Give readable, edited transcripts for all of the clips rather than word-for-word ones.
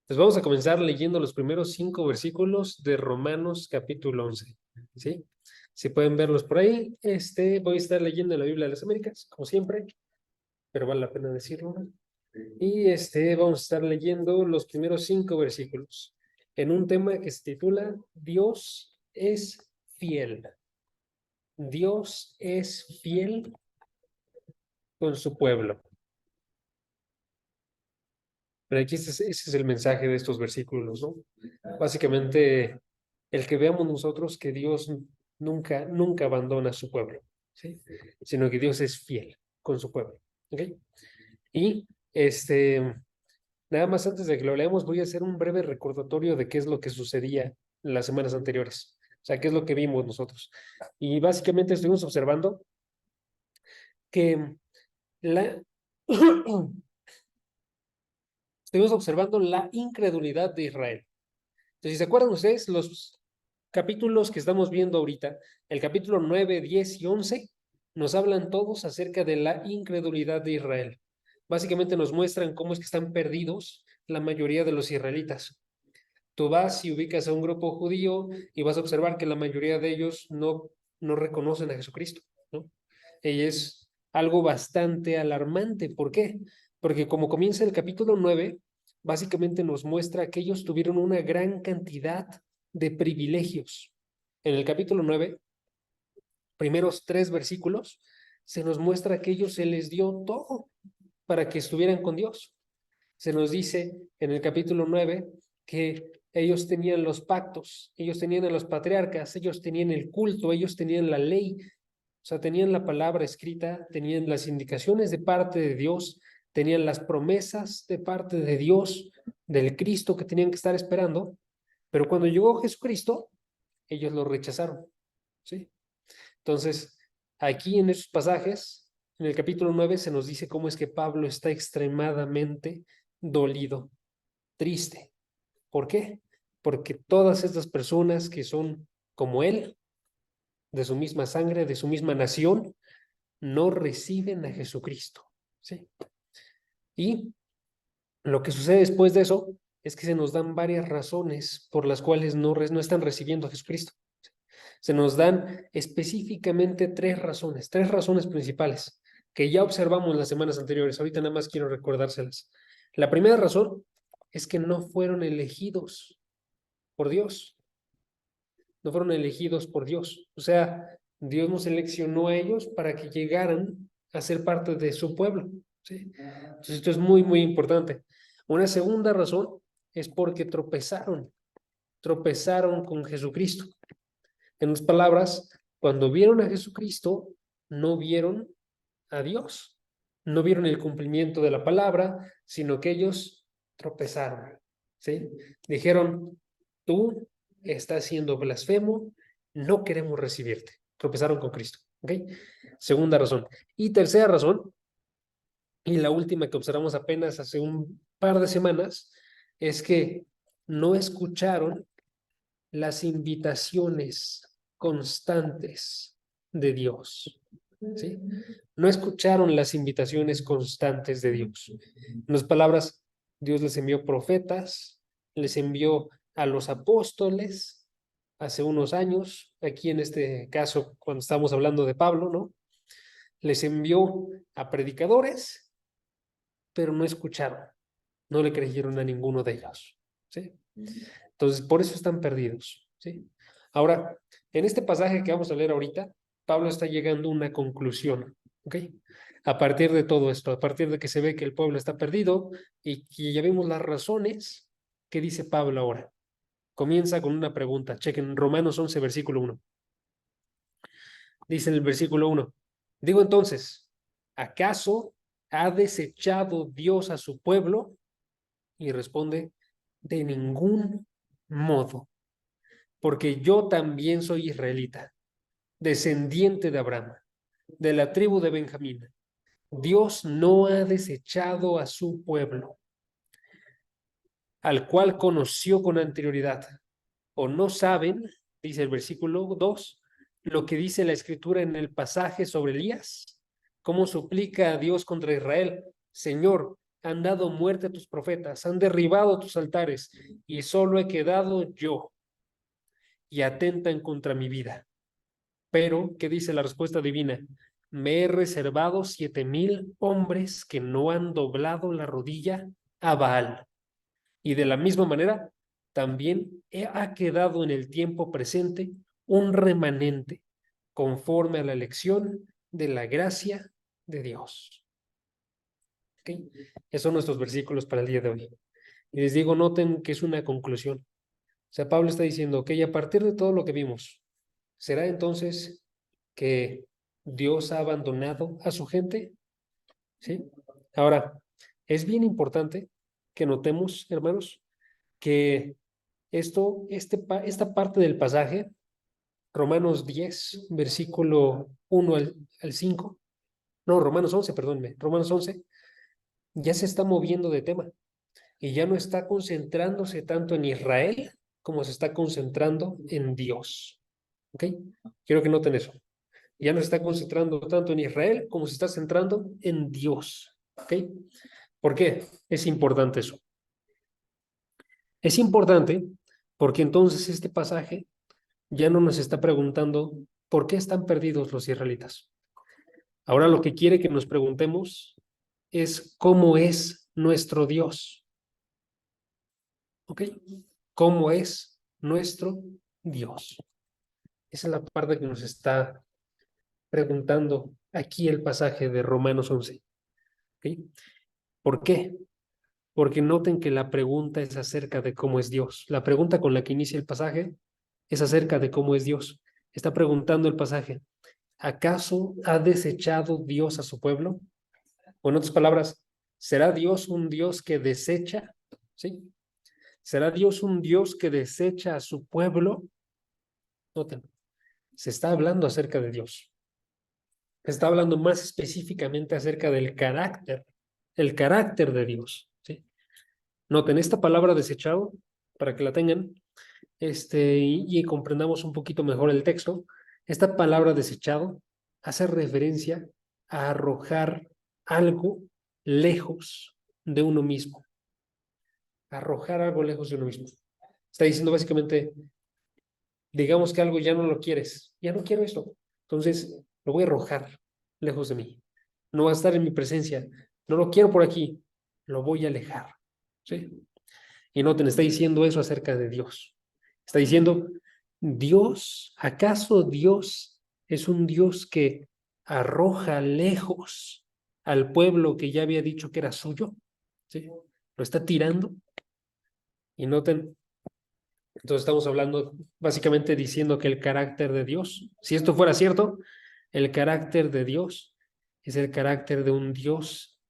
Pues vamos a comenzar leyendo los primeros 5 versículos de Romanos capítulo 11, ¿sí? Si pueden verlos por ahí, voy a estar leyendo la Biblia de las Américas, como siempre, pero vale la pena decirlo. Y vamos a estar leyendo los primeros 5 versículos en un tema que se titula Dios es fiel. Dios es fiel con su pueblo. Pero aquí ese es el mensaje de estos versículos, ¿no? Básicamente, el que veamos nosotros que Dios nunca abandona a su pueblo, ¿sí? Sino que Dios es fiel con su pueblo, ¿ok? Y nada más antes de que lo leamos, voy a hacer un breve recordatorio de qué es lo que sucedía en las semanas anteriores, o sea, qué es lo que vimos nosotros. Y básicamente estuvimos observando que la... estuvimos observando la incredulidad de Israel. Entonces, si se acuerdan ustedes, los capítulos que estamos viendo ahorita, el capítulo 9, 10 y 11, nos hablan todos acerca de la incredulidad de Israel. Básicamente nos muestran cómo es que están perdidos la mayoría de los israelitas. Tú vas y ubicas a un grupo judío y vas a observar que la mayoría de ellos no reconocen a Jesucristo, ¿no? Y es algo bastante alarmante. ¿Por qué? Porque como comienza el capítulo 9, básicamente nos muestra que ellos tuvieron una gran cantidad de privilegios. En el capítulo 9, primeros 3 versículos, se nos muestra que a ellos se les dio todo para que estuvieran con Dios. Se nos dice en el capítulo 9 que ellos tenían los pactos, ellos tenían a los patriarcas, ellos tenían el culto, ellos tenían la ley, o sea, tenían la palabra escrita, tenían las indicaciones de parte de Dios, tenían las promesas de parte de Dios, del Cristo que tenían que estar esperando, pero cuando llegó Jesucristo, ellos lo rechazaron, ¿sí? Entonces, aquí en esos pasajes, en el capítulo 9, se nos dice cómo es que Pablo está extremadamente dolido, triste. ¿Por qué? Porque todas estas personas que son como él, de su misma sangre, de su misma nación, no reciben a Jesucristo, ¿sí? Y lo que sucede después de eso es que se nos dan varias razones por las cuales no están recibiendo a Jesucristo. Se nos dan específicamente tres razones principales que ya observamos las semanas anteriores. Ahorita nada más quiero recordárselas. La primera razón es que no fueron elegidos por Dios. No fueron elegidos por Dios. O sea, Dios nos seleccionó a ellos para que llegaran a ser parte de su pueblo, ¿sí? Entonces esto es muy, muy importante. Una segunda razón es porque tropezaron con Jesucristo. En otras palabras, cuando vieron a Jesucristo, no vieron a Dios, no vieron el cumplimiento de la palabra, sino que ellos tropezaron, ¿sí? Dijeron, tú estás siendo blasfemo, no queremos recibirte. Tropezaron con Cristo, ¿ok? Segunda razón. Y tercera razón, y la última que observamos apenas hace un par de semanas, es que no escucharon las invitaciones constantes de Dios, ¿sí? No escucharon las invitaciones constantes de Dios. En las palabras, Dios les envió profetas, les envió a los apóstoles hace unos años, aquí en este caso, cuando estamos hablando de Pablo, ¿no? Les envió a predicadores, pero no escucharon, no le creyeron a ninguno de ellos, ¿sí? Entonces, por eso están perdidos, ¿sí? Ahora, en este pasaje que vamos a leer ahorita, Pablo está llegando a una conclusión, ¿ok? A partir de todo esto, a partir de que se ve que el pueblo está perdido y que ya vimos las razones que dice Pablo ahora. Comienza con una pregunta. Chequen Romanos 11, versículo 1. Dice en el versículo 1, digo entonces, ¿acaso ha desechado Dios a su pueblo? Y responde, de ningún modo, porque yo también soy israelita, descendiente de Abraham, de la tribu de Benjamín. Dios no ha desechado a su pueblo, al cual conoció con anterioridad. ¿O no saben, dice el versículo 2, lo que dice la escritura en el pasaje sobre Elías? ¿Cómo suplica a Dios contra Israel? Señor, han dado muerte a tus profetas, han derribado tus altares, y solo he quedado yo, y atentan contra mi vida. Pero, ¿qué dice la respuesta divina? Me he reservado 7,000 hombres que no han doblado la rodilla a Baal. Y de la misma manera, también ha quedado en el tiempo presente un remanente conforme a la elección de la gracia de Dios. ¿Okay? Esos son nuestros versículos para el día de hoy. Y les digo, noten que es una conclusión. O sea, Pablo está diciendo, ok, a partir de todo lo que vimos, ¿será entonces que Dios ha abandonado a su gente? ¿Sí? Ahora, es bien importante que notemos, hermanos, que esta parte del pasaje, Romanos 10, versículo 1 al 5, no, Romanos 11, perdónme, Romanos 11, ya se está moviendo de tema y ya no está concentrándose tanto en Israel como se está concentrando en Dios. ¿Ok? Quiero que noten eso. Ya no se está concentrando tanto en Israel como se está centrando en Dios. ¿Ok? ¿Por qué? Es importante eso. Es importante porque entonces este pasaje ya no nos está preguntando por qué están perdidos los israelitas. Ahora lo que quiere que nos preguntemos es cómo es nuestro Dios. ¿Ok? ¿Cómo es nuestro Dios? Esa es la parte que nos está preguntando aquí el pasaje de Romanos 11. ¿Ok? ¿Por qué? Porque noten que la pregunta es acerca de cómo es Dios. La pregunta con la que inicia el pasaje es acerca de cómo es Dios. Está preguntando el pasaje, ¿acaso ha desechado Dios a su pueblo? O en otras palabras, ¿será Dios un Dios que desecha? ¿Sí? ¿Será Dios un Dios que desecha a su pueblo? Noten, se está hablando acerca de Dios. Se está hablando más específicamente acerca del carácter, el carácter de Dios. ¿Sí? Noten esta palabra desechado, para que la tengan, y comprendamos un poquito mejor el texto. Esta palabra desechado hace referencia a arrojar algo lejos de uno mismo. Arrojar algo lejos de uno mismo. Está diciendo básicamente, digamos que algo ya no lo quieres, ya no quiero esto, entonces lo voy a arrojar lejos de mí. No va a estar en mi presencia, no lo quiero por aquí, lo voy a alejar. ¿Sí? Y noten, está diciendo eso acerca de Dios. Está diciendo, Dios, ¿acaso Dios es un Dios que arroja lejos al pueblo que ya había dicho que era suyo? ¿Sí? Lo está tirando. Y noten, entonces estamos hablando, básicamente diciendo que el carácter de Dios, si esto fuera cierto, el carácter de Dios es el carácter de un Dios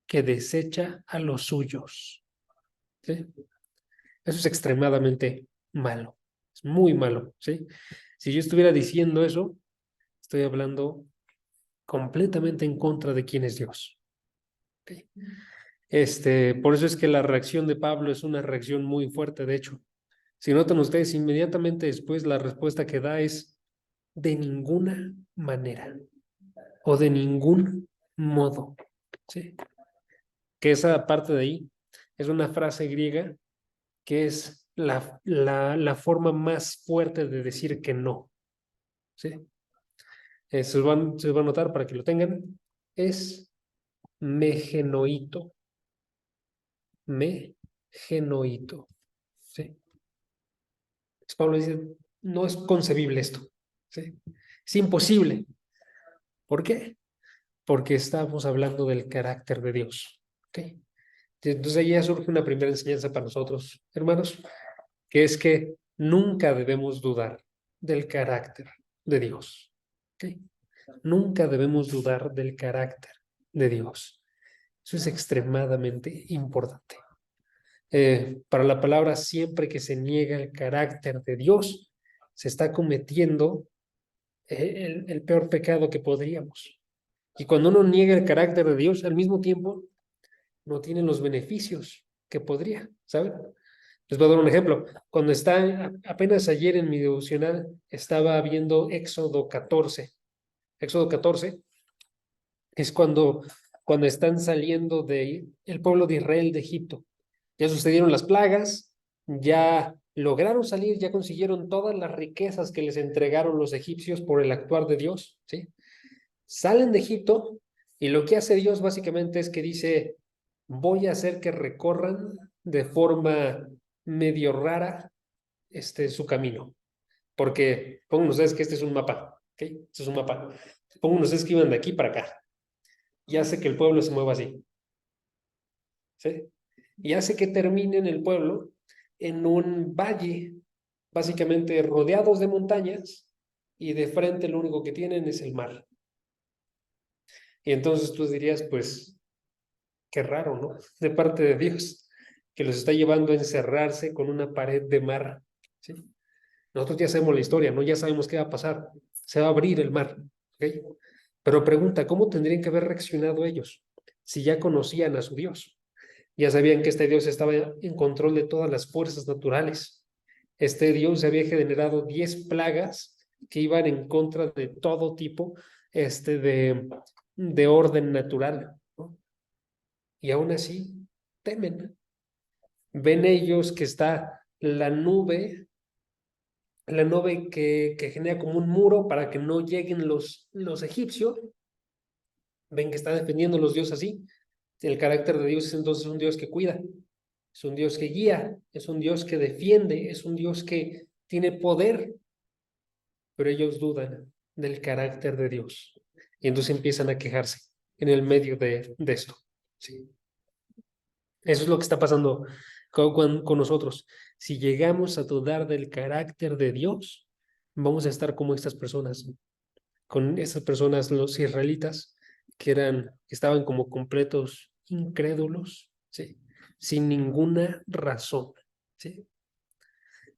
que desecha a los suyos. ¿Sí? Eso es extremadamente malo, es muy malo, ¿sí? Si yo estuviera diciendo eso, estoy hablando completamente en contra de quién es Dios. ¿Okay? Por eso es que la reacción de Pablo es una reacción muy fuerte, de hecho. Si notan ustedes, inmediatamente después la respuesta que da es de ninguna manera o de ningún modo, ¿sí? Que esa parte de ahí es una frase griega que es la forma más fuerte de decir que no, ¿sí? Se va a notar para que lo tengan. Es megenoito. Megenoito. ¿Sí? Pablo dice, no es concebible esto. ¿Sí? Es imposible. ¿Por qué? Porque estamos hablando del carácter de Dios. ¿Okay? Entonces ahí ya surge una primera enseñanza para nosotros, hermanos, que es que nunca debemos dudar del carácter de Dios. ¿Okay? Nunca debemos dudar del carácter de Dios. Eso es extremadamente importante. Para la palabra, siempre que se niega el carácter de Dios, se está cometiendo el peor pecado que podríamos. Y cuando uno niega el carácter de Dios, al mismo tiempo no tiene los beneficios que podría, ¿saben? Les voy a dar un ejemplo. Cuando apenas ayer en mi devocional, estaba viendo Éxodo 14. Éxodo 14 es cuando cuando están saliendo de el pueblo de Israel de Egipto. Ya sucedieron las plagas, ya lograron salir, ya consiguieron todas las riquezas que les entregaron los egipcios por el actuar de Dios, ¿sí? Salen de Egipto y lo que hace Dios básicamente es que dice, voy a hacer que recorran de forma medio rara su camino. Porque pongan ustedes que este es un mapa, ¿ok? Este es un mapa. Pongan ustedes que iban de aquí para acá y hace que el pueblo se mueva así, ¿sí? Y hace que terminen el pueblo en un valle, básicamente rodeados de montañas, y de frente lo único que tienen es el mar. Y entonces tú dirías, pues, qué raro, ¿no? De parte de Dios, que los está llevando a encerrarse con una pared de mar, ¿sí? Nosotros ya sabemos la historia, ¿no? Ya sabemos qué va a pasar. Se va a abrir el mar, ¿ok? Pero pregunta, ¿cómo tendrían que haber reaccionado ellos si ya conocían a su Dios? Ya sabían que este Dios estaba en control de todas las fuerzas naturales. Este Dios había generado 10 plagas que iban en contra de todo tipo de orden natural, ¿no? Y aún así temen. Ven ellos que está la nube que genera como un muro para que no lleguen los egipcios. Ven que está defendiendo los dioses así. El carácter de Dios es entonces un Dios que cuida, es un Dios que guía, es un Dios que defiende, es un Dios que tiene poder, pero ellos dudan del carácter de Dios. Y entonces empiezan a quejarse en el medio de esto. Sí. Eso es lo que está pasando con nosotros. Si llegamos a dudar del carácter de Dios, vamos a estar como estas personas, con estas personas, los israelitas, que estaban como completos incrédulos, ¿sí? Sin ninguna razón, ¿sí?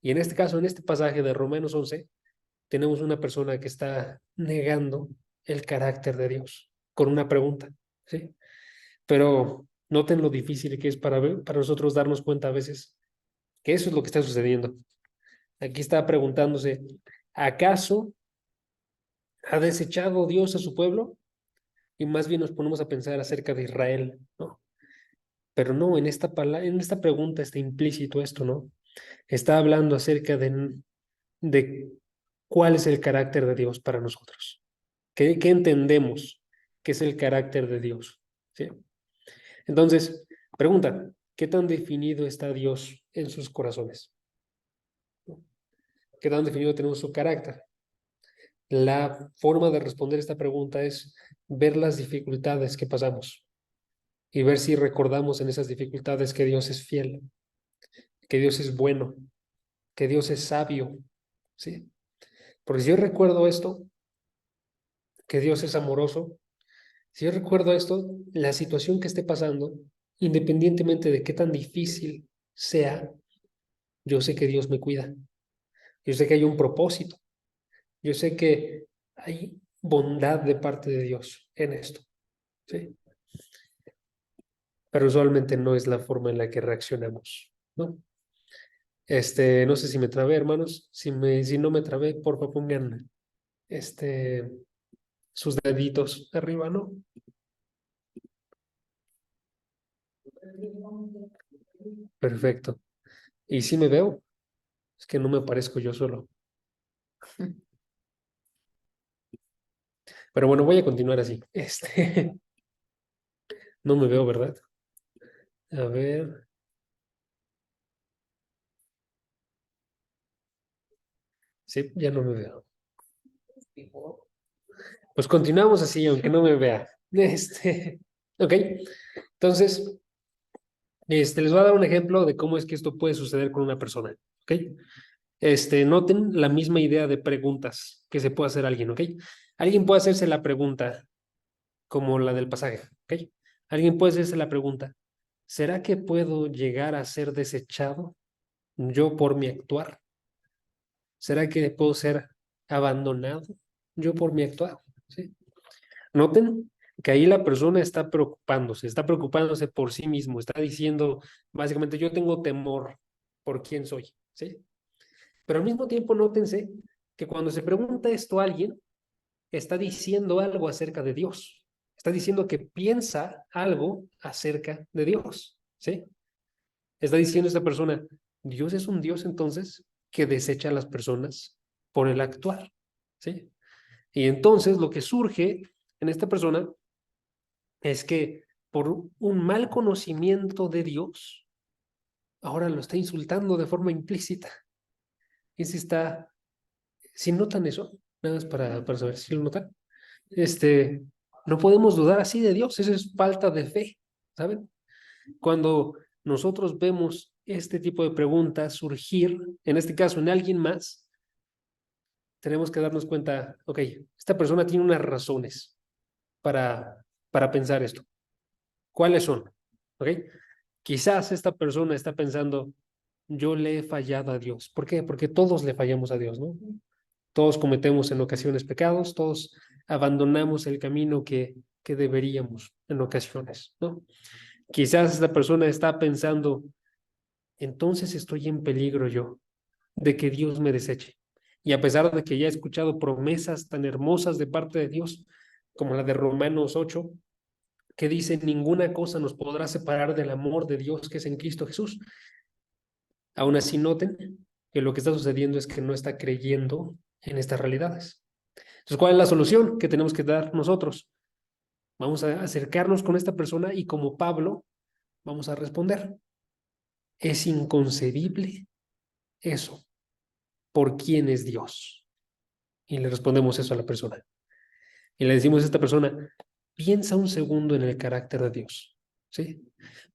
Y en este caso, en este pasaje de Romanos 11, tenemos una persona que está negando el carácter de Dios con una pregunta, ¿sí? Pero noten lo difícil que es para nosotros darnos cuenta a veces que eso es lo que está sucediendo. Aquí está preguntándose, ¿acaso ha desechado Dios a su pueblo? Y más bien nos ponemos a pensar acerca de Israel, ¿no? Pero no, en esta pregunta está implícito esto, ¿no? Está hablando acerca de cuál es el carácter de Dios para nosotros. ¿Qué entendemos que es el carácter de Dios? ¿Sí? Entonces, pregunta, ¿qué tan definido está Dios en sus corazones? ¿Qué tan definido tenemos su carácter? La forma de responder esta pregunta es ver las dificultades que pasamos y ver si recordamos en esas dificultades que Dios es fiel, que Dios es bueno, que Dios es sabio, ¿sí? Porque si yo recuerdo esto, que Dios es amoroso, si yo recuerdo esto, la situación que esté pasando, independientemente de qué tan difícil sea, yo sé que Dios me cuida, yo sé que hay un propósito, yo sé que hay bondad de parte de Dios en esto, ¿sí? Pero usualmente no es la forma en la que reaccionamos, ¿no? No sé si me trabé, hermanos. Si no me trabé, porfa, pongan este, sus deditos arriba, ¿no? Perfecto. ¿Y si me veo? Es que no me parezco yo solo. Pero bueno, voy a continuar así. No me veo, ¿verdad? A ver. Sí, ya no me veo. Pues continuamos así, aunque no me vea. Ok. Entonces, les voy a dar un ejemplo de cómo es que esto puede suceder con una persona. ¿Ok? Noten la misma idea de preguntas que se puede hacer alguien, ¿ok? Alguien puede hacerse la pregunta como la del pasaje, ¿ok? Alguien puede hacerse la pregunta, ¿será que puedo llegar a ser desechado yo por mi actuar? ¿Será que puedo ser abandonado yo por mi actuar? ¿Sí? Noten que ahí la persona está preocupándose por sí mismo, está diciendo, básicamente, yo tengo temor por quién soy, ¿sí? Pero al mismo tiempo, nótense que cuando se pregunta esto a alguien, está diciendo algo acerca de Dios. Está diciendo que piensa algo acerca de Dios, ¿sí? Está diciendo esta persona, Dios es un Dios entonces que desecha a las personas por el actuar, ¿sí? Y entonces lo que surge en esta persona es que por un mal conocimiento de Dios, ahora lo está insultando de forma implícita. Y si notan eso, nada más para saber si lo notan, no podemos dudar así de Dios, eso es falta de fe, ¿saben? Cuando nosotros vemos este tipo de preguntas surgir, en este caso en alguien más, tenemos que darnos cuenta, ok, esta persona tiene unas razones para pensar esto. ¿Cuáles son? ¿Ok? Quizás esta persona está pensando, yo le he fallado a Dios. ¿Por qué? Porque todos le fallamos a Dios, ¿no? Todos cometemos en ocasiones pecados, todos abandonamos el camino que deberíamos en ocasiones, ¿no? Quizás esta persona está pensando, entonces estoy en peligro yo de que Dios me deseche. Y a pesar de que ya he escuchado promesas tan hermosas de parte de Dios, como la de Romanos 8, que dice, ninguna cosa nos podrá separar del amor de Dios que es en Cristo Jesús. Aún así, noten que lo que está sucediendo es que no está creyendo en estas realidades. Entonces, ¿cuál es la solución que tenemos que dar nosotros? Vamos a acercarnos con esta persona y como Pablo, vamos a responder. Es inconcebible eso. ¿Por quién es Dios? Y le respondemos eso a la persona. Y le decimos a esta persona, piensa un segundo en el carácter de Dios. ¿Sí?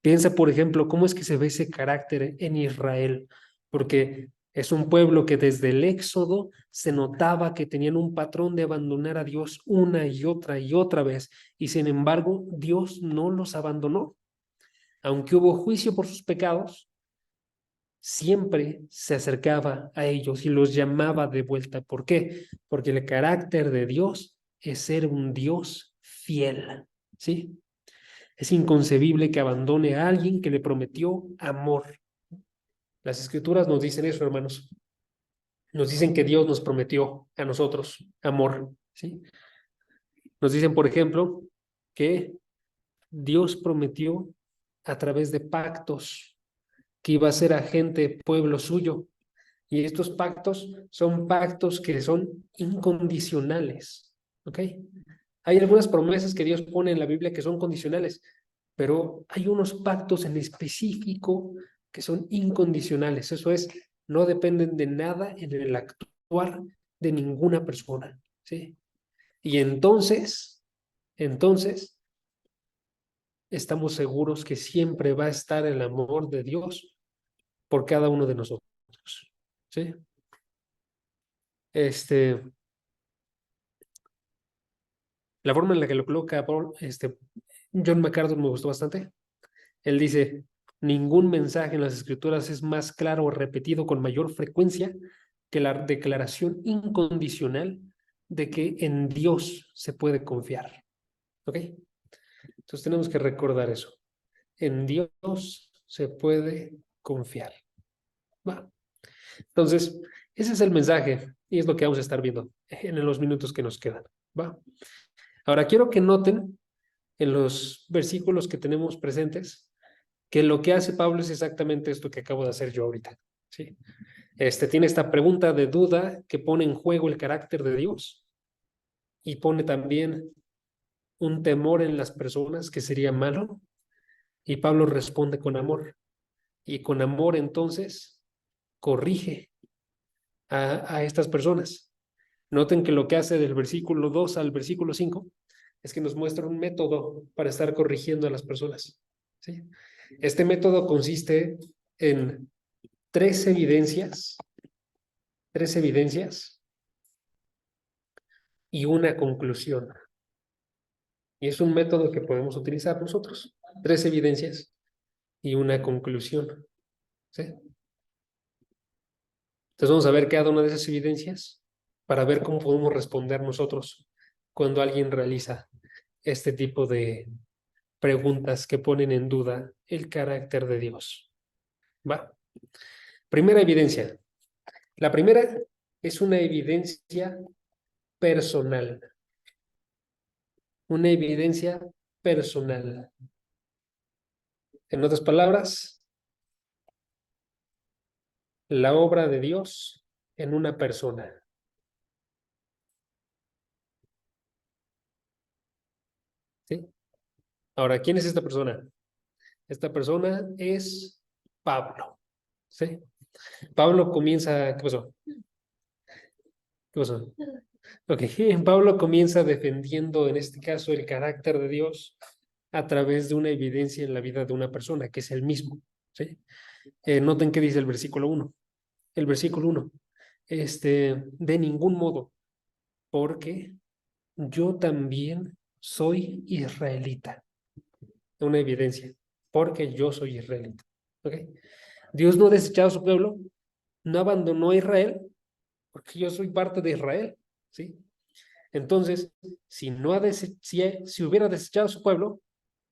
Piensa, por ejemplo, cómo es que se ve ese carácter en Israel, porque es un pueblo que desde el Éxodo se notaba que tenían un patrón de abandonar a Dios una y otra vez, y sin embargo Dios no los abandonó. Aunque hubo juicio por sus pecados, siempre se acercaba a ellos y los llamaba de vuelta. ¿Por qué? Porque el carácter de Dios es ser un Dios fiel, ¿sí? Es inconcebible que abandone a alguien que le prometió amor. Las escrituras nos dicen eso, hermanos. Nos dicen que Dios nos prometió a nosotros amor, ¿sí? Nos dicen, por ejemplo, que Dios prometió a través de pactos que iba a ser agente, pueblo suyo. Y estos pactos son pactos que son incondicionales, ¿ok? Hay algunas promesas que Dios pone en la Biblia que son condicionales, pero hay unos pactos en específico que son incondicionales. Eso es, no dependen de nada en el actuar de ninguna persona, ¿sí? Y entonces, estamos seguros que siempre va a estar el amor de Dios por cada uno de nosotros, ¿sí? Este, la forma en la que lo coloca John MacArthur me gustó bastante. Él dice, ningún mensaje en las escrituras es más claro o repetido con mayor frecuencia que la declaración incondicional de que en Dios se puede confiar. ¿Ok? Entonces tenemos que recordar eso. En Dios se puede confiar. ¿Va? Entonces, ese es el mensaje y es lo que vamos a estar viendo en los minutos que nos quedan. ¿Va? Ahora quiero que noten en los versículos que tenemos presentes que lo que hace Pablo es exactamente esto que acabo de hacer yo ahorita. ¿Sí? Tiene esta pregunta de duda que pone en juego el carácter de Dios y pone también un temor en las personas que sería malo y Pablo responde con amor y con amor entonces corrige a estas personas. Noten que lo que hace del versículo 2 al versículo 5 es que nos muestra un método para estar corrigiendo a las personas. ¿Sí? Este método consiste en tres evidencias y una conclusión. Y es un método que podemos utilizar nosotros. Tres evidencias y una conclusión. ¿Sí? Entonces vamos a ver cada una de esas evidencias para ver cómo podemos responder nosotros cuando alguien realiza este tipo de preguntas que ponen en duda el carácter de Dios. ¿Va? Primera evidencia. La primera es una evidencia personal. una evidencia personal. En otras palabras, la obra de Dios en una persona. ¿Sí? Ahora, ¿quién es esta persona? Esta persona es Pablo. ¿Sí? Pablo comienza. ¿Qué pasó? ¿Qué pasó? Ok, Pablo comienza defendiendo en este caso el carácter de Dios a través de una evidencia en la vida de una persona, que es el mismo. ¿Sí? Noten qué dice el versículo 1. El versículo 1. De ningún modo, porque yo también soy israelita. Una evidencia, porque yo soy israelita. ¿Ok? Dios no ha desechado a su pueblo, no abandonó a Israel, porque yo soy parte de Israel. ¿Sí? Entonces, si, no ha si hubiera desechado a su pueblo,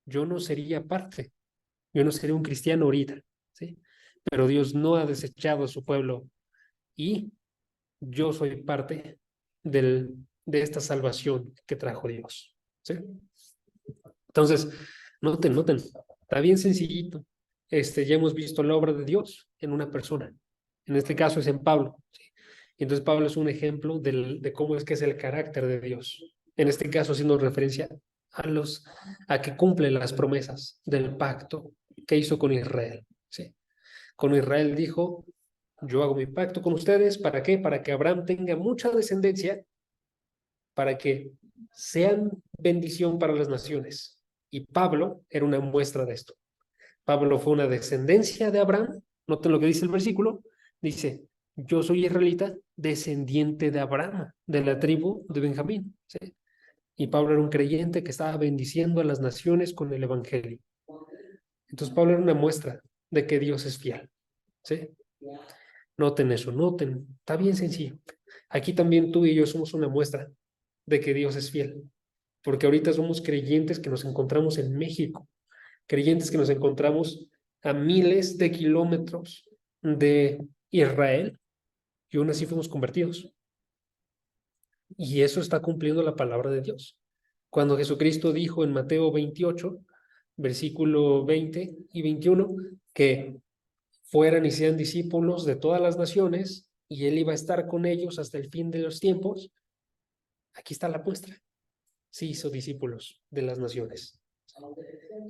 yo no sería parte, yo no sería un cristiano ahorita. ¿Sí? Pero Dios no ha desechado a su pueblo y yo soy parte de esta salvación que trajo Dios. ¿Sí? Entonces, noten, está bien sencillito. Ya hemos visto la obra de Dios en una persona. En este caso es en Pablo. ¿Sí? Y entonces Pablo es un ejemplo de cómo es que es el carácter de Dios. En este caso haciendo referencia a que cumple las promesas del pacto que hizo con Israel. ¿Sí? Con Israel dijo, yo hago mi pacto con ustedes, ¿para qué? Para que Abraham tenga mucha descendencia, para que sean bendición para las naciones. Y Pablo era una muestra de esto. Pablo fue una descendencia de Abraham. Noten lo que dice el versículo. Dice, yo soy israelita, descendiente de Abraham, de la tribu de Benjamín. ¿Sí? Y Pablo era un creyente que estaba bendiciendo a las naciones con el evangelio. Entonces Pablo era una muestra de que Dios es fiel. ¿Sí? Noten eso, noten. Está bien sencillo. Aquí también tú y yo somos una muestra de que Dios es fiel. Porque ahorita somos creyentes que nos encontramos en México, creyentes que nos encontramos a miles de kilómetros de Israel y aún así fuimos convertidos. Y eso está cumpliendo la palabra de Dios. Cuando Jesucristo dijo en Mateo 28, versículo 20 y 21, que fueran y sean discípulos de todas las naciones y él iba a estar con ellos hasta el fin de los tiempos, aquí está la muestra. Sí hizo discípulos de las naciones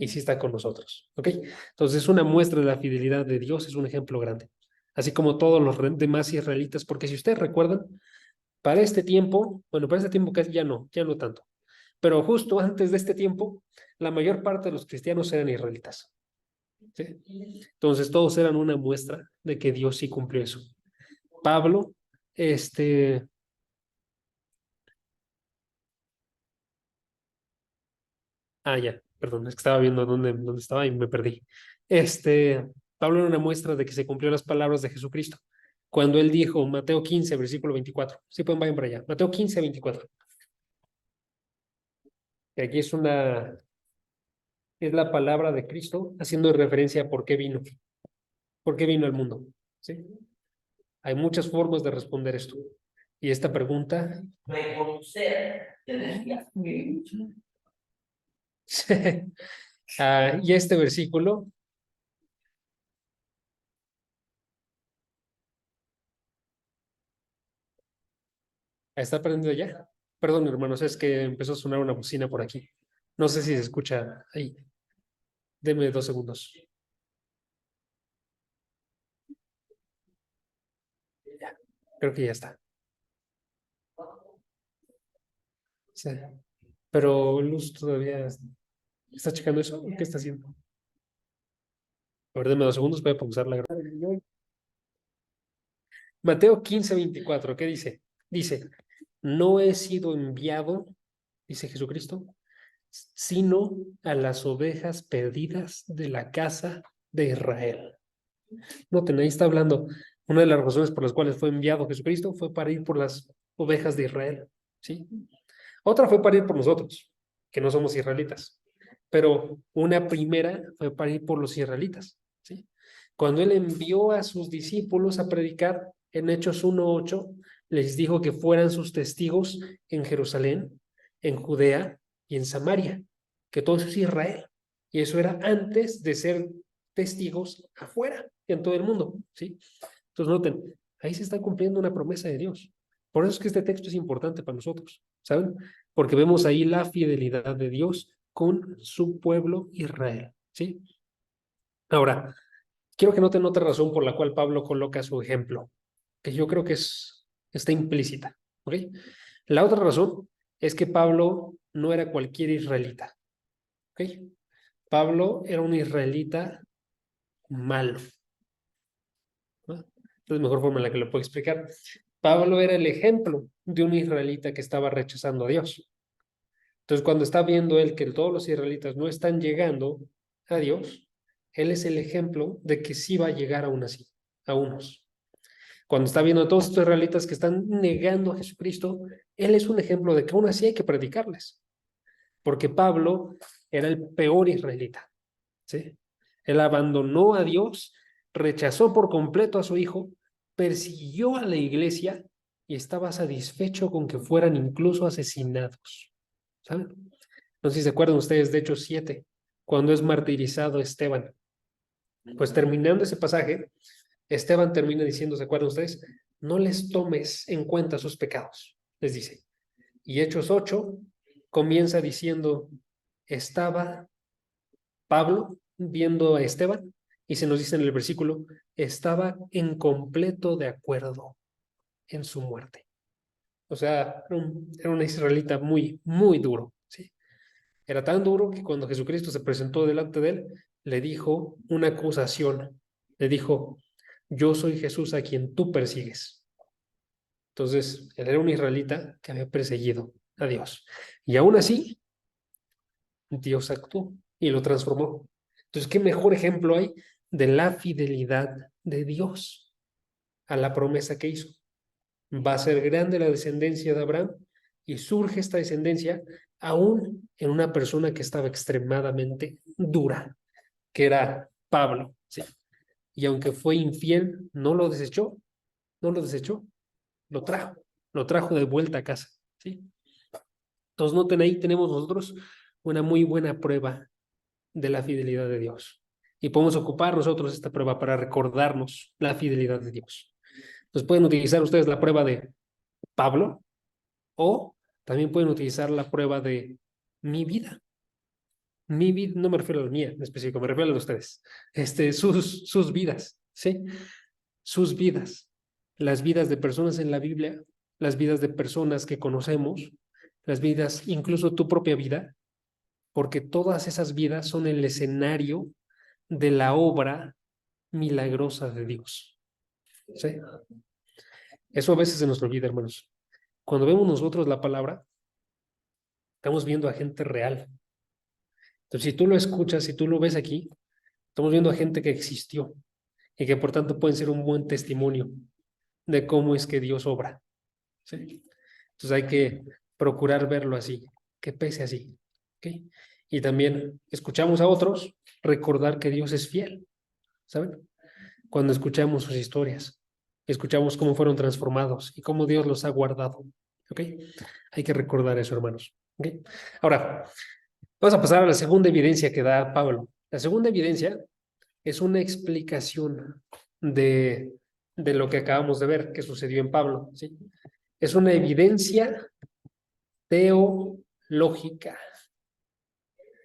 y sí está con nosotros. ¿Ok? Entonces es una muestra de la fidelidad de Dios, es un ejemplo grande. Así como todos los demás israelitas, porque si ustedes recuerdan, para este tiempo, bueno, para este tiempo casi ya no tanto, pero justo antes de este tiempo, la mayor parte de los cristianos eran israelitas. ¿Sí? Entonces todos eran una muestra de que Dios sí cumplió eso. Pablo, ya, perdón, es que estaba viendo dónde estaba y me perdí. Pablo era una muestra de que se cumplió las palabras de Jesucristo. Cuando él dijo, Mateo 15, versículo 24. Sí, pueden vayan para allá. Mateo 15, 24. Y aquí es la palabra de Cristo haciendo referencia a por qué vino al mundo. ¿Sí? Hay muchas formas de responder esto. Y esta pregunta, y este versículo, ¿está aprendiendo ya? Perdón, hermanos, es que empezó a sonar una bocina por aquí. No sé si se escucha ahí. Deme 2 segundos. Ya, creo que ya está. Sí. Pero Luz todavía está checando eso. ¿Qué está haciendo? A ver, deme 2 segundos, voy a pausar la grabación. Mateo 15, 24, ¿qué dice? Dice, no he sido enviado, dice Jesucristo, sino a las ovejas perdidas de la casa de Israel. Noten, ahí está hablando. Una de las razones por las cuales fue enviado Jesucristo fue para ir por las ovejas de Israel. ¿Sí? Otra fue para ir por nosotros, que no somos israelitas. Pero una primera fue para ir por los israelitas. ¿Sí? Cuando él envió a sus discípulos a predicar en Hechos 1:8, les dijo que fueran sus testigos en Jerusalén, en Judea y en Samaria, que todo eso es Israel. Y eso era antes de ser testigos afuera, en todo el mundo, ¿sí? Entonces noten, ahí se está cumpliendo una promesa de Dios. Por eso es que este texto es importante para nosotros, ¿saben? Porque vemos ahí la fidelidad de Dios con su pueblo Israel, ¿sí? Ahora, quiero que noten otra razón por la cual Pablo coloca su ejemplo, que yo creo que está implícita, ¿ok? La otra razón es que Pablo no era cualquier israelita, ¿ok? Pablo era un israelita malo, ¿no? Es la mejor forma en la que lo puedo explicar. Pablo era el ejemplo de un israelita que estaba rechazando a Dios. Entonces, cuando está viendo él que todos los israelitas no están llegando a Dios, él es el ejemplo de que sí va a llegar aún así, a unos. Cuando está viendo a todos estos israelitas que están negando a Jesucristo, él es un ejemplo de que aún así hay que predicarles. Porque Pablo era el peor israelita, ¿sí? Él abandonó a Dios, rechazó por completo a su hijo, persiguió a la iglesia y estaba satisfecho con que fueran incluso asesinados, ¿saben? No sé si se acuerdan ustedes de Hechos 7, cuando es martirizado Esteban. Pues terminando ese pasaje, Esteban termina diciendo, ¿se acuerdan ustedes? No les tomes en cuenta sus pecados, les dice. Y Hechos 8 comienza diciendo, estaba Pablo viendo a Esteban y se nos dice en el versículo, estaba en completo de acuerdo en su muerte. O sea, era un israelita muy, muy duro, ¿sí? Era tan duro que cuando Jesucristo se presentó delante de él, le dijo una acusación. Le dijo, yo soy Jesús a quien tú persigues. Entonces, él era un israelita que había perseguido a Dios. Y aún así, Dios actuó y lo transformó. Entonces, ¿qué mejor ejemplo hay de la fidelidad de Dios a la promesa que hizo? Va a ser grande la descendencia de Abraham y surge esta descendencia aún en una persona que estaba extremadamente dura, que era Pablo, ¿sí? Y aunque fue infiel, no lo desechó, no lo desechó, lo trajo de vuelta a casa, ¿sí? Entonces, noten ahí, tenemos nosotros una muy buena prueba de la fidelidad de Dios. Y podemos ocupar nosotros esta prueba para recordarnos la fidelidad de Dios. Entonces, pueden utilizar ustedes la prueba de Pablo o también pueden utilizar la prueba de mi vida. Mi vida, no me refiero a la mía en específico, me refiero a ustedes. Sus vidas, ¿sí? Sus vidas. Las vidas de personas en la Biblia, las vidas de personas que conocemos, las vidas, incluso tu propia vida, porque todas esas vidas son el escenario de la obra milagrosa de Dios. ¿Sí? Eso a veces se nos olvida, hermanos. Cuando vemos nosotros la palabra, estamos viendo a gente real. Entonces, si tú lo escuchas, si tú lo ves aquí, estamos viendo a gente que existió y que por tanto pueden ser un buen testimonio de cómo es que Dios obra. ¿Sí? Entonces hay que procurar verlo así, que pese así. ¿Okay? Y también escuchamos a otros recordar que Dios es fiel, ¿saben? Cuando escuchamos sus historias, escuchamos cómo fueron transformados y cómo Dios los ha guardado. ¿Ok? Hay que recordar eso, hermanos. ¿Ok? Ahora, vamos a pasar a la segunda evidencia que da Pablo. La segunda evidencia es una explicación de lo que acabamos de ver que sucedió en Pablo. ¿Sí? Es una evidencia teológica.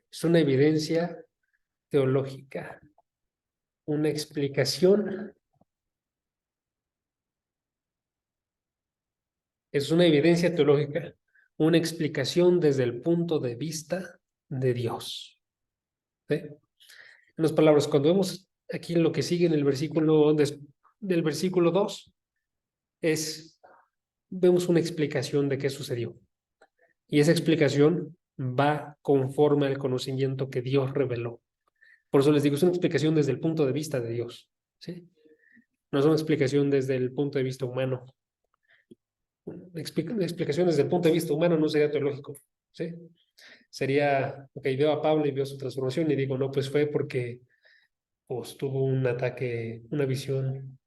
Es una evidencia teológica. Una explicación. Es una evidencia teológica. Una explicación desde el punto de vista de Dios. ¿Sí? En otras palabras, cuando vemos aquí lo que sigue en el versículo del versículo 2, vemos una explicación de qué sucedió. Y esa explicación va conforme al conocimiento que Dios reveló. Por eso les digo, es una explicación desde el punto de vista de Dios. ¿Sí? No es una explicación desde el punto de vista humano. Una explicación desde el punto de vista humano no sería teológico. ¿Sí? Sería, ok, veo a Pablo y veo su transformación y digo, no, pues fue porque pues, tuvo un ataque, una visión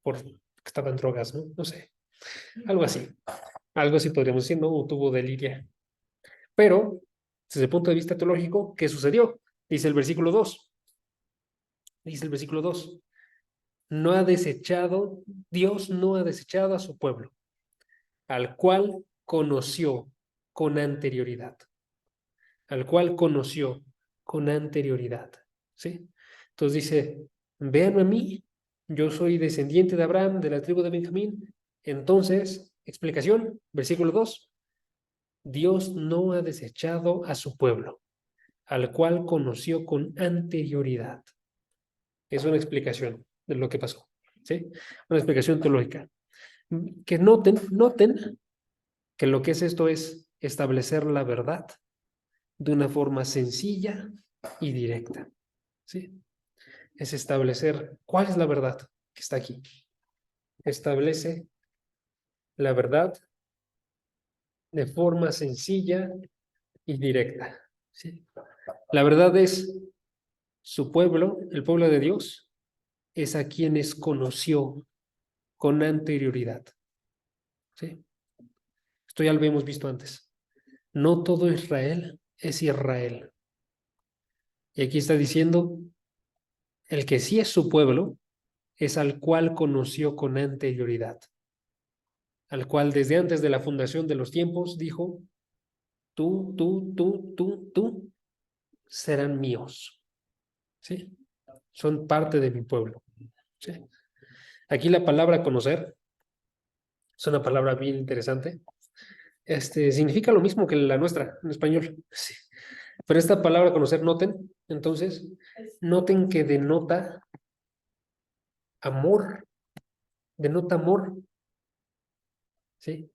por que estaba en drogas, ¿no? No sé, algo así. Algo así podríamos decir, ¿no? O tuvo deliria. Pero Desde el punto de vista teológico, ¿qué sucedió? Dice el versículo 2. Dice el versículo 2. No ha desechado, Dios no ha desechado a su pueblo, al cual conoció con anterioridad. Al cual conoció con anterioridad. ¿Sí? Entonces dice, véanme a mí, yo soy descendiente de Abraham, de la tribu de Benjamín. Entonces, explicación, versículo 2. Dios no ha desechado a su pueblo, al cual conoció con anterioridad. Es una explicación de lo que pasó. ¿Sí? Una explicación teológica. Que noten que lo que es esto es establecer la verdad de una forma sencilla y directa. ¿Sí? Es establecer cuál es la verdad que está aquí. Establece la verdad de forma sencilla y directa. ¿Sí? La verdad es su pueblo, el pueblo de Dios, es a quienes conoció con anterioridad. ¿Sí? Esto ya lo habíamos visto antes. No todo Israel es Israel. Y aquí está diciendo, el que sí es su pueblo es al cual conoció con anterioridad, al cual desde antes de la fundación de los tiempos dijo, tú serán míos. ¿Sí? Son parte de mi pueblo. ¿Sí? Aquí la palabra conocer es una palabra bien interesante. Significa lo mismo que la nuestra en español. Sí. Pero esta palabra conocer, entonces, noten que amor, denota amor, ¿sí?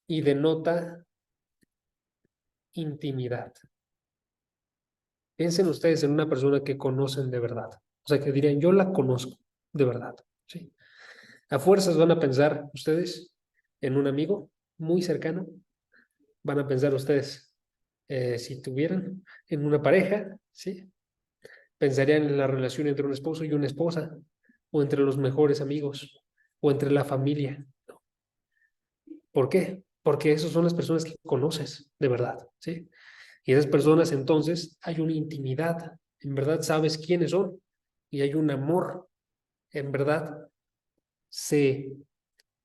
Y denota intimidad. Piensen ustedes en una persona que conocen de verdad. O sea, que dirían, yo la conozco de verdad, ¿sí? A fuerzas van a pensar ustedes en un amigo muy cercano. Van a pensar ustedes, si tuvieran en una pareja, ¿sí? Pensarían en la relación entre un esposo y una esposa, o entre los mejores amigos, o entre la familia. ¿Por qué? Porque esas son las personas que conoces de verdad, ¿sí? Y esas personas entonces hay una intimidad, en verdad sabes quiénes son, y hay un amor, en verdad se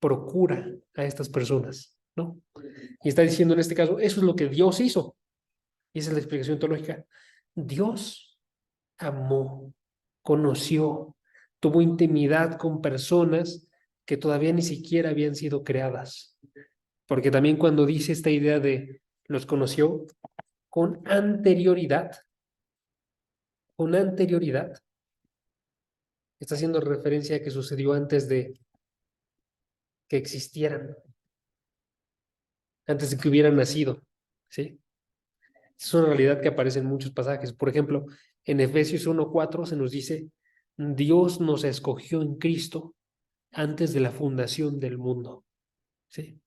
procura a estas personas, ¿no? Y está diciendo en este caso, eso es lo que Dios hizo. Y esa es la explicación teológica. Dios amó, conoció, tuvo intimidad con personas que todavía ni siquiera habían sido creadas. Porque también cuando dice esta idea de los conoció con anterioridad, está haciendo referencia a que sucedió antes de que existieran, antes de que hubieran nacido, ¿sí? Es una realidad que aparece en muchos pasajes. Por ejemplo, en Efesios 1:4 se nos dice, Dios nos escogió en Cristo antes de la fundación del mundo, ¿sí?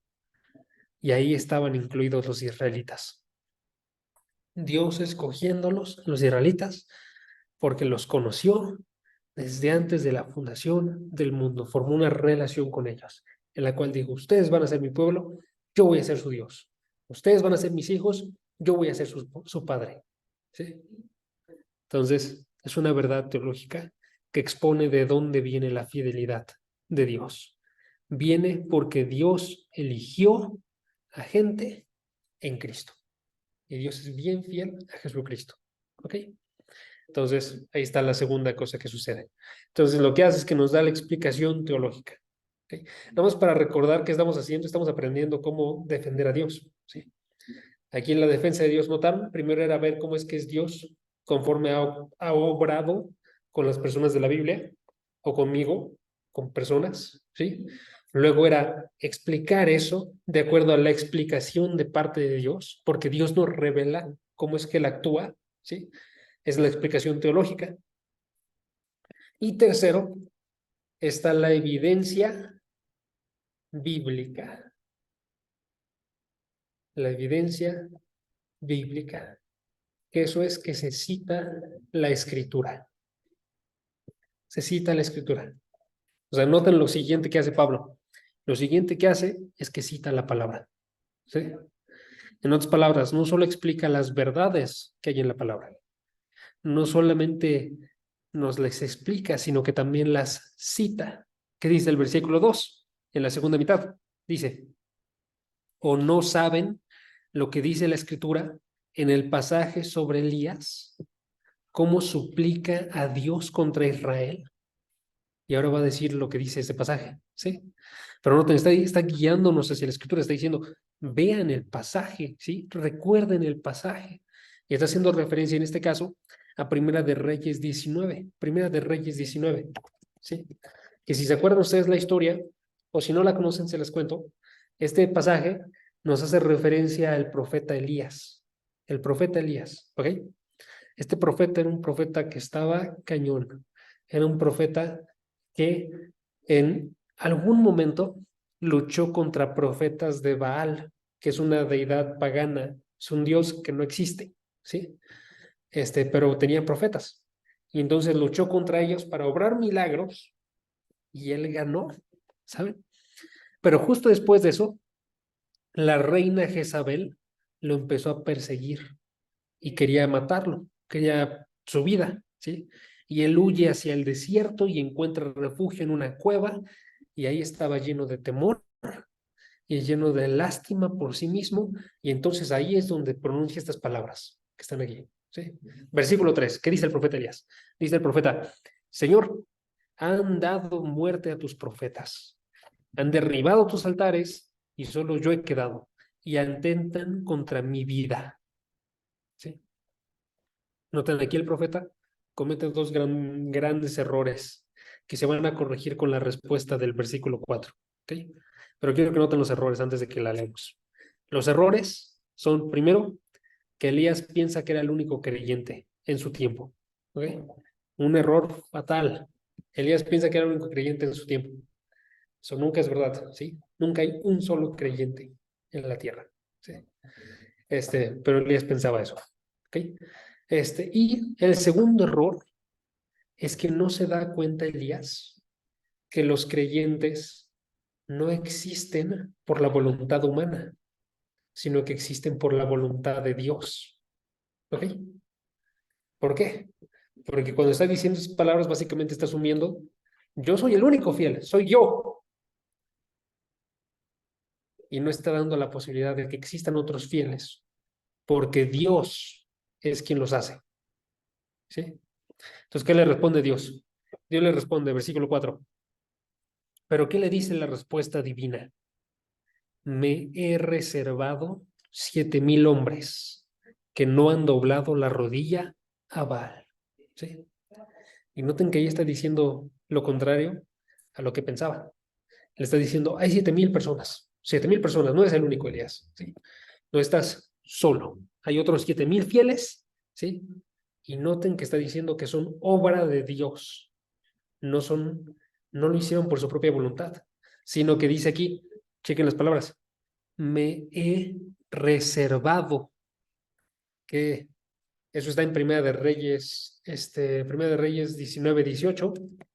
Y ahí estaban incluidos los israelitas. Dios escogiéndolos, los israelitas, porque los conoció desde antes de la fundación del mundo, formó una relación con ellos, en la cual dijo, ustedes van a ser mi pueblo, yo voy a ser su Dios. Ustedes van a ser mis hijos, yo voy a ser su padre. ¿Sí? Entonces, es una verdad teológica que expone de dónde viene la fidelidad de Dios. Viene porque Dios eligió a gente en Cristo. Y Dios es bien fiel a Jesucristo. ¿Ok? Entonces, ahí está la segunda cosa que sucede. Entonces, lo que hace es que nos da la explicación teológica. ¿Okay? Vamos para recordar qué estamos haciendo, estamos aprendiendo cómo defender a Dios. ¿Sí? Aquí en la defensa de Dios, notaron, primero era ver cómo es que es Dios conforme ha obrado con las personas de la Biblia o conmigo, con personas, ¿sí? Luego era explicar eso de acuerdo a la explicación de parte de Dios, porque Dios nos revela cómo es que Él actúa, ¿sí? Es la explicación teológica. Y tercero, está la evidencia bíblica. La evidencia bíblica. Que eso es que se cita la escritura. Se cita la escritura. O sea, noten lo siguiente que hace Pablo. Lo siguiente que hace es que cita la palabra. ¿Sí? En otras palabras, no solo explica las verdades que hay en la palabra, no solamente nos les explica, sino que también las cita. ¿Qué dice el versículo 2 en la segunda mitad? Dice, o no saben lo que dice la escritura en el pasaje sobre Elías, cómo suplica a Dios contra Israel. Y ahora va a decir lo que dice ese pasaje, ¿sí? Pero no está guiándonos hacia la escritura, está diciendo, vean el pasaje, ¿sí? Recuerden el pasaje. Y está haciendo referencia en este caso a Primera de Reyes 19, Primera de Reyes 19, ¿sí? Que si se acuerdan ustedes la historia, o si no la conocen, se les cuento, este pasaje nos hace referencia al profeta Elías, el profeta Elías, ¿ok? Este profeta era un profeta que estaba cañón, era un profeta que en algún momento luchó contra profetas de Baal, que es una deidad pagana, es un dios que no existe, ¿sí? Pero tenía profetas. Y entonces luchó contra ellos para obrar milagros y él ganó, ¿saben? Pero justo después de eso, la reina Jezabel lo empezó a perseguir y quería matarlo, quería su vida, ¿sí? Y él huye hacia el desierto y encuentra refugio en una cueva y ahí estaba lleno de temor y lleno de lástima por sí mismo y entonces ahí es donde pronuncia estas palabras que están aquí, ¿sí? Versículo 3, ¿qué dice el profeta Elías? Dice el profeta, Señor, han dado muerte a tus profetas, han derribado tus altares y solo yo he quedado y atentan contra mi vida, ¿sí? Noten aquí el profeta comete dos grandes errores que se van a corregir con la respuesta del versículo 4. ¿Ok? Pero quiero que noten los errores antes de que la leamos. Los errores son, primero, que Elías piensa que era el único creyente en su tiempo. ¿Ok? Un error fatal. Elías piensa que era el único creyente en su tiempo. Eso nunca es verdad, ¿sí? Nunca hay un solo creyente en la tierra, ¿sí? Pero Elías pensaba eso, ¿ok? Y el segundo error es que no se da cuenta Elías que los creyentes no existen por la voluntad humana, sino que existen por la voluntad de Dios, ¿ok? ¿Por qué? Porque cuando está diciendo esas palabras, básicamente está asumiendo, yo soy el único fiel, soy yo, y no está dando la posibilidad de que existan otros fieles, porque Dios es quien los hace, ¿sí? Entonces, ¿qué le responde Dios? Dios le responde, versículo 4. Pero ¿qué le dice la respuesta divina? Me he reservado 7,000 hombres que no han doblado la rodilla a Baal. ¿Sí? Y noten que ella está diciendo lo contrario a lo que pensaba. Le está diciendo, hay 7,000 personas. 7,000 personas, no es el único Elías. ¿Sí? No estás solo. Hay otros 7,000 fieles. ¿Sí? Y noten que está diciendo que son obra de Dios. No son, no lo hicieron por su propia voluntad, sino que dice aquí, chequen las palabras, me he reservado, que eso está en Primera de Reyes, Primera de Reyes 19-18,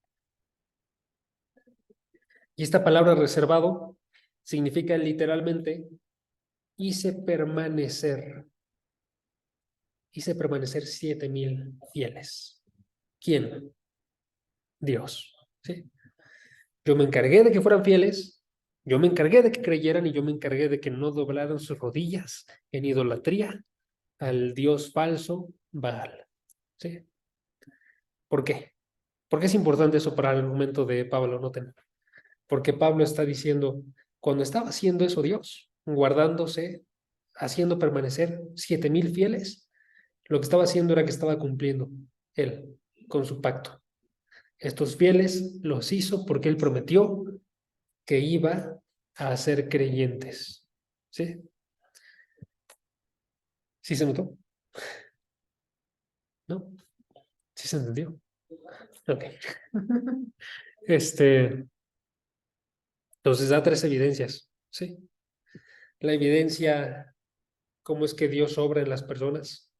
y esta palabra reservado significa literalmente hice hice permanecer 7,000 fieles. ¿Quién? Dios. ¿Sí? Yo me encargué de que fueran fieles, yo me encargué de que creyeran y yo me encargué de que no doblaran sus rodillas en idolatría al Dios falso Baal. ¿Sí? ¿Por qué? ¿Por qué es importante eso para el argumento de Pablo? Noten. Porque Pablo está diciendo, cuando estaba haciendo eso Dios, guardándose, haciendo permanecer 7,000 fieles, lo que estaba haciendo era que estaba cumpliendo él con su pacto. Estos fieles los hizo porque él prometió que iba a ser creyentes. ¿Sí? ¿Sí se notó? ¿No? ¿Sí se entendió? Ok. Este, entonces da tres evidencias, ¿sí? La evidencia, cómo es que Dios obra en las personas.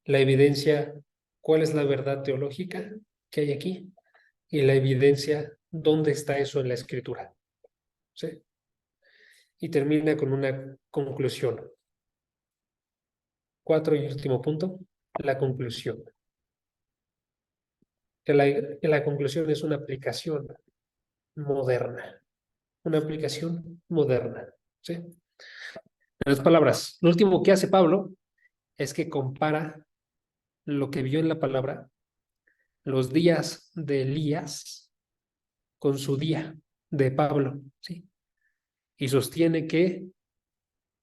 La evidencia, cuál es la verdad teológica que hay aquí. Y la evidencia, dónde está eso en la escritura, ¿sí? Y termina con una conclusión. 4 y último punto, la conclusión. Que la conclusión es una aplicación moderna. Una aplicación moderna. ¿Sí? En otras palabras, lo último que hace Pablo es que compara lo que vio en la palabra, los días de Elías, con su día de Pablo. ¿Sí? Y sostiene que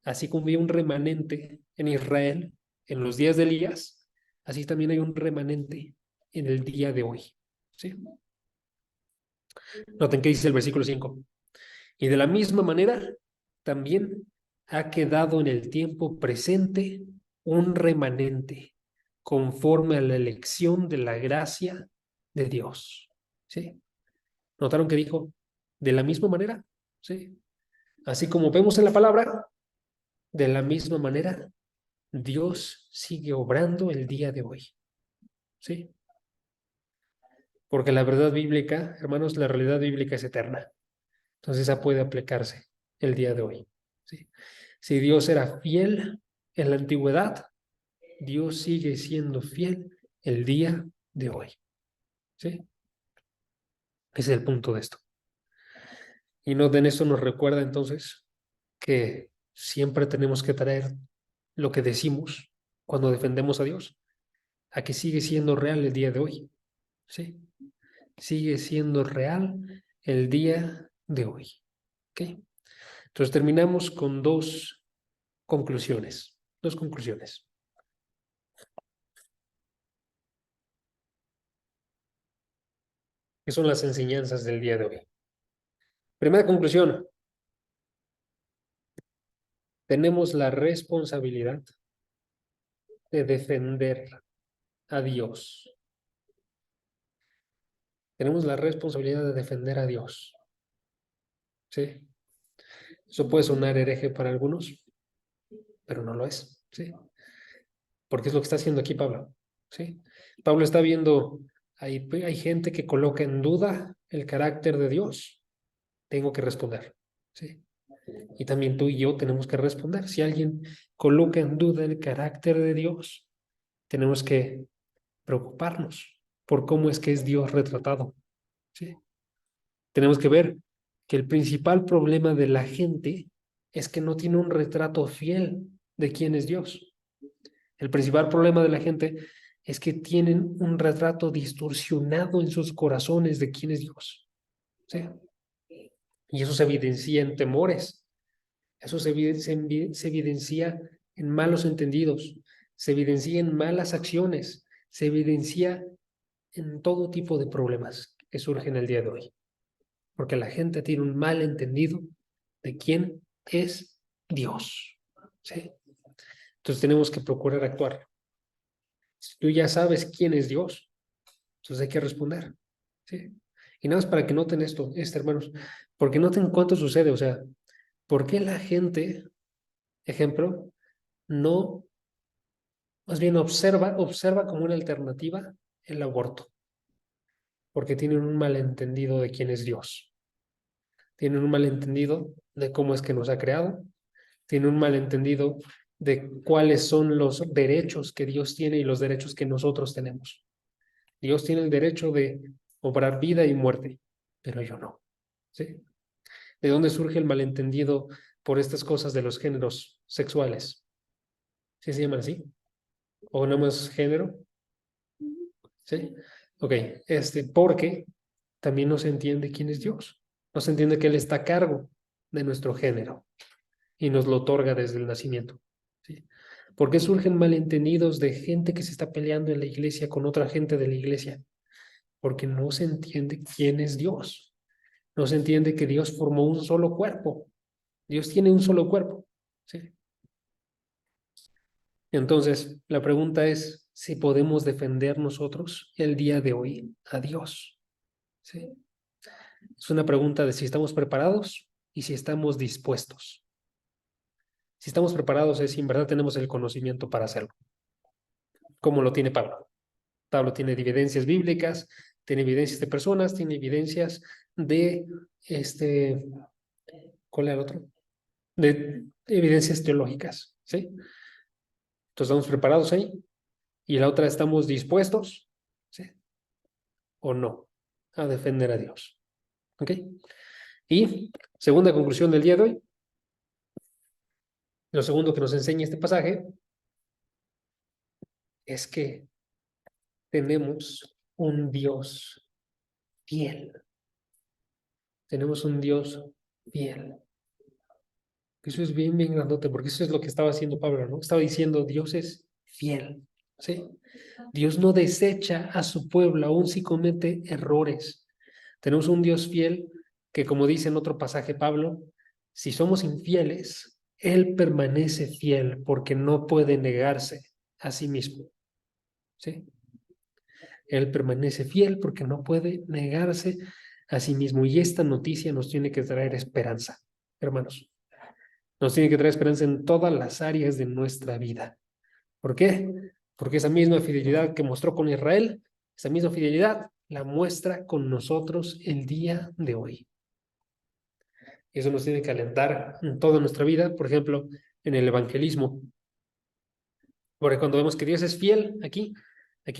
así como había un remanente en Israel en los días de Elías, así también hay un remanente en el día de hoy. ¿Sí? Noten que dice el versículo 5. Y de la misma manera, también ha quedado en el tiempo presente un remanente conforme a la elección de la gracia de Dios. ¿Sí? ¿Notaron que dijo de la misma manera? ¿Sí? Así como vemos en la palabra, de la misma manera, Dios sigue obrando el día de hoy. ¿Sí? Porque la verdad bíblica, hermanos, la realidad bíblica es eterna. Entonces esa puede aplicarse el día de hoy. ¿Sí? Si Dios era fiel en la antigüedad, Dios sigue siendo fiel el día de hoy. ¿Sí? Ese es el punto de esto. Y en esto nos recuerda entonces que siempre tenemos que traer lo que decimos cuando defendemos a Dios, a que sigue siendo real el día de hoy. ¿Sí? Sigue siendo real el día de hoy. ¿Ok? Entonces terminamos con dos conclusiones. Dos conclusiones. Que son las enseñanzas del día de hoy. Primera conclusión, tenemos la responsabilidad de defender a Dios. Tenemos la responsabilidad de defender a Dios. ¿Sí? Eso puede sonar hereje para algunos, pero no lo es. ¿Sí? Porque es lo que está haciendo aquí Pablo. ¿Sí? Pablo está viendo, hay gente que coloca en duda el carácter de Dios. Tengo que responder. ¿Sí? Y también tú y yo tenemos que responder. Si alguien coloca en duda el carácter de Dios, tenemos que preocuparnos por cómo es que es Dios retratado. ¿Sí? Tenemos que ver que el principal problema de la gente es que no tiene un retrato fiel de quién es Dios. El principal problema de la gente es que tienen un retrato distorsionado en sus corazones de quién es Dios. ¿Sí? Y eso se evidencia en temores, eso se evidencia en malos entendidos, se evidencia en malas acciones, se evidencia en todo tipo de problemas que surgen el día de hoy. Porque la gente tiene un mal entendido de quién es Dios. ¿Sí? Entonces tenemos que procurar actuar. Si tú ya sabes quién es Dios, entonces hay que responder. ¿Sí? Y nada más para que noten esto, hermanos, porque noten cuánto sucede. O sea, ¿por qué la gente, ejemplo, no, más bien observa como una alternativa el aborto? Porque tienen un malentendido de quién es Dios. Tienen un malentendido de cómo es que nos ha creado. Tienen un malentendido de cuáles son los derechos que Dios tiene y los derechos que nosotros tenemos. Dios tiene el derecho de obrar vida y muerte, pero yo no. ¿Sí? ¿De dónde surge el malentendido por estas cosas de los géneros sexuales? ¿Sí se llaman así? ¿O no más género? ¿Sí? Ok, porque también no se entiende quién es Dios. No se entiende que Él está a cargo de nuestro género y nos lo otorga desde el nacimiento. ¿Sí? ¿Por qué surgen malentendidos de gente que se está peleando en la iglesia con otra gente de la iglesia? Porque no se entiende quién es Dios. No se entiende que Dios formó un solo cuerpo. Dios tiene un solo cuerpo. ¿Sí? Entonces, la pregunta es si podemos defender nosotros el día de hoy a Dios. ¿Sí? Es una pregunta de si estamos preparados y si estamos dispuestos. Si estamos preparados es si en verdad tenemos el conocimiento para hacerlo, como lo tiene Pablo. Pablo tiene evidencias bíblicas, tiene evidencias de personas, tiene evidencias de, ¿cuál era el otro? De evidencias teológicas, ¿sí? Entonces, ¿estamos preparados ahí? Y la otra, ¿estamos dispuestos? ¿Sí? ¿O no? A defender a Dios. ¿Ok? Y segunda conclusión del día de hoy. Lo segundo que nos enseña este pasaje es que tenemos un Dios fiel. Tenemos un Dios fiel. Eso es bien, bien grandote, porque eso es lo que estaba haciendo Pablo, ¿no? Estaba diciendo, Dios es fiel, ¿sí? Dios no desecha a su pueblo, aun si comete errores. Tenemos un Dios fiel que, como dice en otro pasaje Pablo, si somos infieles, Él permanece fiel porque no puede negarse a sí mismo, ¿sí? Él permanece fiel porque no puede negarse a sí mismo. Y esta noticia nos tiene que traer esperanza, hermanos. Nos tiene que traer esperanza en todas las áreas de nuestra vida. ¿Por qué? Porque esa misma fidelidad que mostró con Israel, esa misma fidelidad la muestra con nosotros el día de hoy. Y eso nos tiene que alentar en toda nuestra vida, por ejemplo, en el evangelismo. Porque cuando vemos que Dios es fiel aquí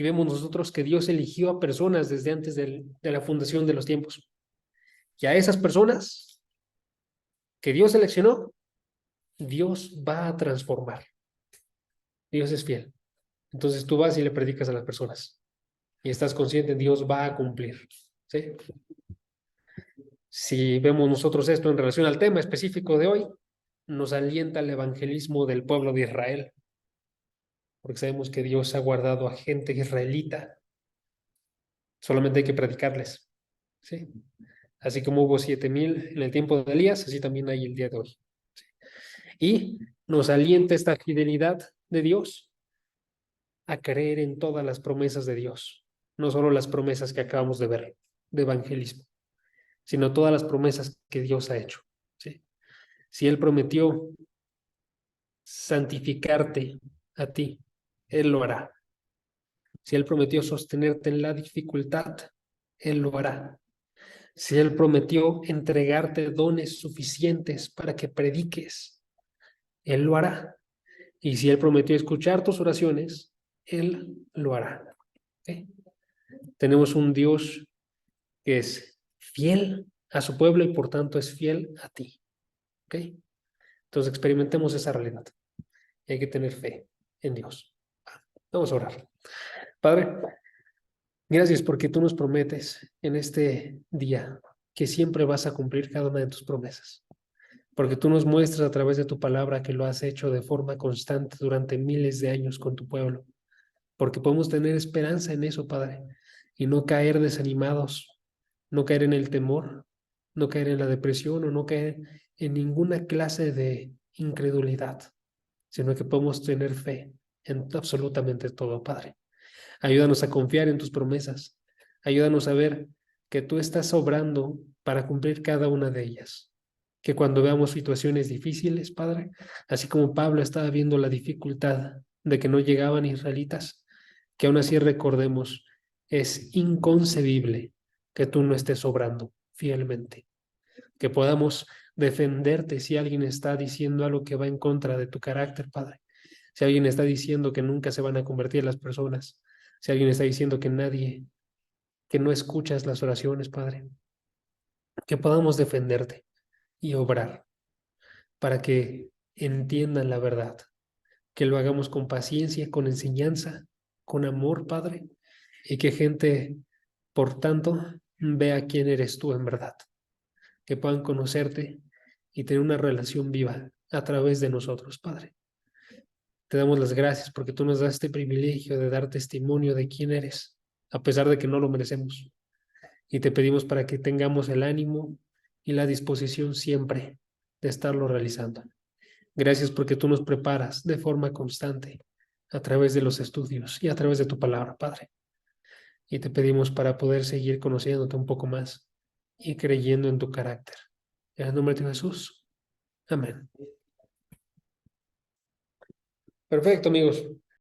vemos nosotros que Dios eligió a personas desde antes de la fundación de los tiempos. Y a esas personas que Dios seleccionó, Dios va a transformar. Dios es fiel. Entonces tú vas y le predicas a las personas y estás consciente, Dios va a cumplir. ¿Sí? Si vemos nosotros esto en relación al tema específico de hoy, nos alienta el evangelismo del pueblo de Israel, porque sabemos que Dios ha guardado a gente israelita, solamente hay que predicarles. ¿Sí? Así como hubo 7,000 en el tiempo de Elías, así también hay el día de hoy. ¿Sí? Y nos alienta esta fidelidad de Dios a creer en todas las promesas de Dios, no solo las promesas que acabamos de ver de evangelismo, sino todas las promesas que Dios ha hecho. ¿Sí? Si Él prometió santificarte a ti, Él lo hará. Si Él prometió sostenerte en la dificultad, Él lo hará. Si Él prometió entregarte dones suficientes para que prediques, Él lo hará. Y si Él prometió escuchar tus oraciones, Él lo hará. ¿Sí? Tenemos un Dios que es fiel a su pueblo y por tanto es fiel a ti. ¿Ok? Entonces experimentemos esa realidad. Hay que tener fe en Dios. Vamos a orar. Padre, gracias porque tú nos prometes en este día que siempre vas a cumplir cada una de tus promesas. Porque tú nos muestras a través de tu palabra que lo has hecho de forma constante durante miles de años con tu pueblo. Porque podemos tener esperanza en eso, Padre, y no caer desanimados, no caer en el temor, no caer en la depresión o no caer en ninguna clase de incredulidad, sino que podemos tener fe en absolutamente todo, Padre. Ayúdanos a confiar en tus promesas. Ayúdanos a ver que tú estás obrando para cumplir cada una de ellas. Que cuando veamos situaciones difíciles, Padre, así como Pablo estaba viendo la dificultad de que no llegaban israelitas, que aún así recordemos, es inconcebible que tú no estés obrando fielmente. Que podamos defenderte si alguien está diciendo algo que va en contra de tu carácter, Padre. Si alguien está diciendo que nunca se van a convertir las personas, si alguien está diciendo que nadie, que no escuchas las oraciones, Padre, que podamos defenderte y obrar para que entiendan la verdad, que lo hagamos con paciencia, con enseñanza, con amor, Padre, y que gente, por tanto, vea quién eres tú en verdad, que puedan conocerte y tener una relación viva a través de nosotros, Padre. Te damos las gracias porque tú nos das este privilegio de dar testimonio de quién eres, a pesar de que no lo merecemos. Y te pedimos para que tengamos el ánimo y la disposición siempre de estarlo realizando. Gracias porque tú nos preparas de forma constante a través de los estudios y a través de tu palabra, Padre. Y te pedimos para poder seguir conociéndote un poco más y creyendo en tu carácter. En el nombre de Jesús. Amén. Perfecto, amigos.